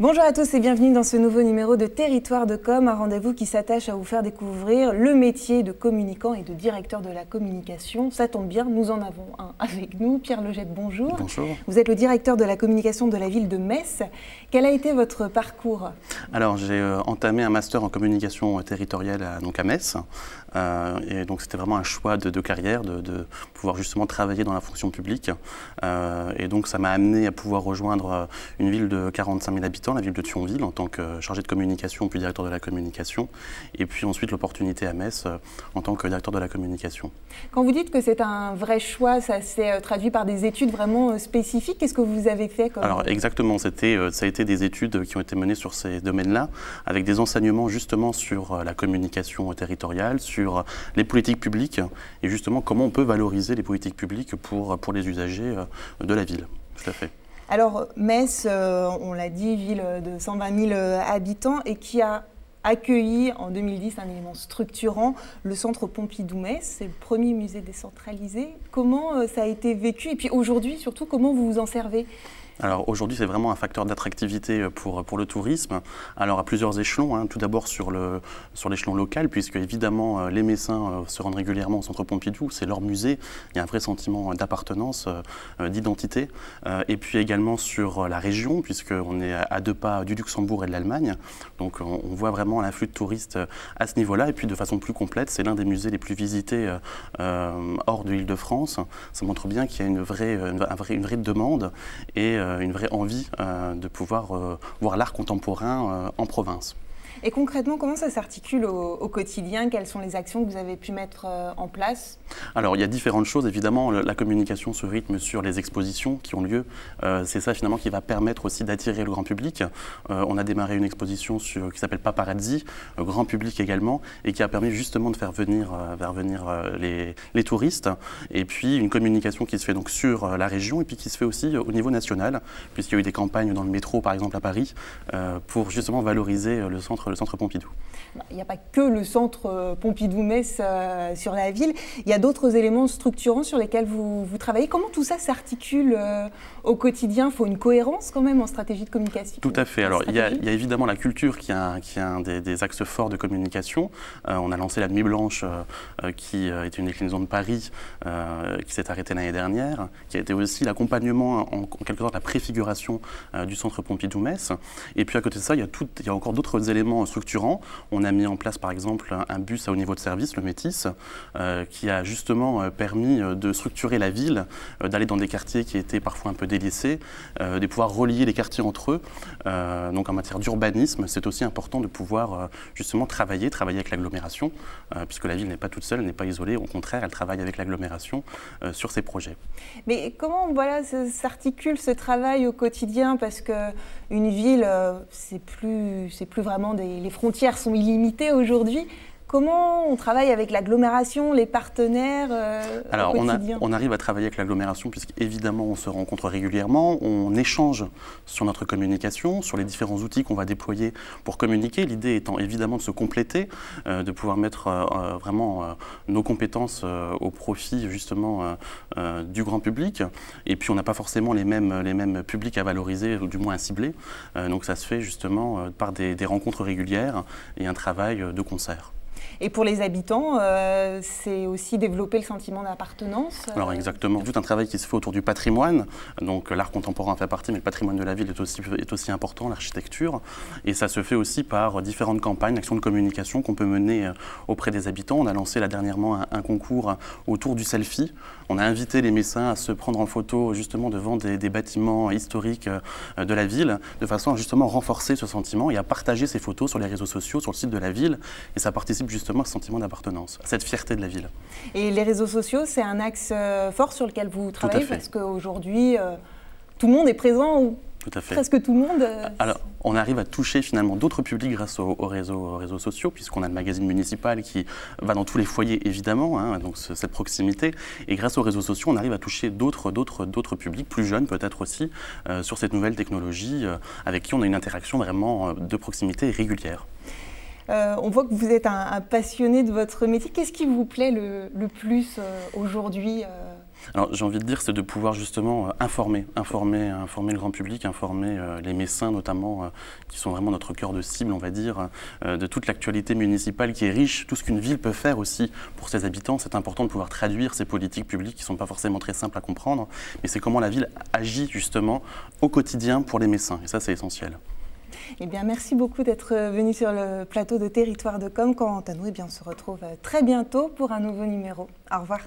Bonjour à tous et bienvenue dans ce nouveau numéro de Territoire de Com, un rendez-vous qui s'attache à vous faire découvrir le métier de communicant et de directeur de la communication. Ça tombe bien, nous en avons un avec nous. Pierre Legette, bonjour. Bonjour. Vous êtes le directeur de la communication de la ville de Metz. Quel a été votre parcours? Alors j'ai entamé un master en communication territoriale à Metz. Et donc c'était vraiment un choix de carrière, de pouvoir justement travailler dans la fonction publique. Et donc ça m'a amené à pouvoir rejoindre une ville de 45 000 habitants, la ville de Thionville, en tant que chargé de communication puis directeur de la communication. Et puis ensuite l'opportunité à Metz en tant que directeur de la communication. Quand vous dites que c'est un vrai choix, ça s'est traduit par des études vraiment spécifiques. Qu'est-ce que vous avez fait comme... Alors exactement, ça a été des études qui ont été menées sur ces domaines-là, avec des enseignements justement sur la communication territoriale, sur les politiques publiques et justement comment on peut valoriser les politiques publiques pour les usagers de la ville. Tout à fait. Alors Metz, on l'a dit, ville de 120 000 habitants et qui a accueilli en 2010 un élément structurant, le centre Pompidou-Metz. C'est le premier musée décentralisé. Comment ça a été vécu? Et puis aujourd'hui, surtout, comment vous vous en servez? Alors aujourd'hui, c'est vraiment un facteur d'attractivité pour le tourisme. Alors à plusieurs échelons, hein. Tout d'abord sur l'échelon local, puisque évidemment les Messins se rendent régulièrement au centre Pompidou, c'est leur musée, il y a un vrai sentiment d'appartenance, d'identité. Et puis également sur la région, puisqu'on est à 2 pas du Luxembourg et de l'Allemagne. Donc on voit vraiment l'afflux de touristes à ce niveau-là. Et puis de façon plus complète, c'est l'un des musées les plus visités hors de l'Île-de-France. Ça montre bien qu'il y a une vraie demande et une vraie envie de pouvoir voir l'art contemporain en province. Et concrètement, comment ça s'articule au quotidien? Quelles sont les actions que vous avez pu mettre en place? Alors, il y a différentes choses. Évidemment, la communication se rythme sur les expositions qui ont lieu. C'est ça, finalement, qui va permettre aussi d'attirer le grand public. On a démarré une exposition qui s'appelle Paparazzi, grand public également, et qui a permis justement de faire venir les touristes. Et puis, une communication qui se fait donc sur la région et puis qui se fait aussi au niveau national, puisqu'il y a eu des campagnes dans le métro, par exemple à Paris, pour justement valoriser le centre Pompidou. Il n'y a pas que le centre Pompidou-Metz sur la ville, il y a d'autres éléments structurants sur lesquels vous travaillez. Comment tout ça s'articule au quotidien? Il faut une cohérence quand même en stratégie de communication. Tout à fait. Alors il y a évidemment la culture qui est un des axes forts de communication. On a lancé la Nuit Blanche qui est une déclinaison de Paris qui s'est arrêtée l'année dernière, qui a été aussi l'accompagnement, en quelque sorte la préfiguration du centre Pompidou-Metz. Et puis à côté de ça, il y a encore d'autres éléments structurants. On a mis en place par exemple un bus à haut niveau de service, le Métis, qui a justement permis de structurer la ville, d'aller dans des quartiers qui étaient parfois un peu délaissés, de pouvoir relier les quartiers entre eux. Donc en matière d'urbanisme, c'est aussi important de pouvoir justement travailler avec l'agglomération, puisque la ville n'est pas toute seule, elle n'est pas isolée, au contraire, elle travaille avec l'agglomération sur ses projets. Mais comment s'articule ce travail au quotidien? Parce qu'une ville, c'est plus vraiment les frontières sont illimitées aujourd'hui. Comment on travaille avec l'agglomération, les partenaires Alors, au quotidien? on arrive à travailler avec l'agglomération puisqu'évidemment on se rencontre régulièrement, on échange sur notre communication, sur les différents outils qu'on va déployer pour communiquer. L'idée étant évidemment de se compléter, de pouvoir mettre vraiment nos compétences au profit justement du grand public. Et puis on n'a pas forcément les mêmes publics à valoriser, ou du moins à cibler. Donc ça se fait justement par des rencontres régulières et un travail de concert. Et pour les habitants, c'est aussi développer le sentiment d'appartenance. Alors exactement, tout un travail qui se fait autour du patrimoine. Donc l'art contemporain fait partie, mais le patrimoine de la ville est aussi important, l'architecture. Et ça se fait aussi par différentes campagnes, actions de communication qu'on peut mener auprès des habitants. On a lancé là dernièrement un concours autour du selfie. On a invité les Messins à se prendre en photo justement devant des bâtiments historiques de la ville, de façon à justement renforcer ce sentiment et à partager ces photos sur les réseaux sociaux, sur le site de la ville. Et ça participe justement à ce sentiment d'appartenance, à cette fierté de la ville. Et les réseaux sociaux, c'est un axe fort sur lequel vous travaillez, parce qu'aujourd'hui, tout le monde est présent, tout à fait. Presque tout le monde. Alors, on arrive à toucher finalement d'autres publics grâce aux réseaux sociaux, puisqu'on a le magazine municipal qui va dans tous les foyers, évidemment, hein, donc cette proximité. Et grâce aux réseaux sociaux, on arrive à toucher d'autres publics, plus jeunes peut-être aussi, sur cette nouvelle technologie, avec qui on a une interaction vraiment de proximité régulière. On voit que vous êtes un passionné de votre métier. Qu'est-ce qui vous plaît le plus aujourd'hui Alors j'ai envie de dire, c'est de pouvoir justement informer le grand public, informer les Messins notamment, qui sont vraiment notre cœur de cible, on va dire, de toute l'actualité municipale qui est riche, tout ce qu'une ville peut faire aussi pour ses habitants. C'est important de pouvoir traduire ces politiques publiques qui ne sont pas forcément très simples à comprendre, mais c'est comment la ville agit justement au quotidien pour les Messins, et ça c'est essentiel. Eh bien, merci beaucoup d'être venu sur le plateau de Territoire de Com. Quant à nous, eh bien, on se retrouve très bientôt pour un nouveau numéro. Au revoir.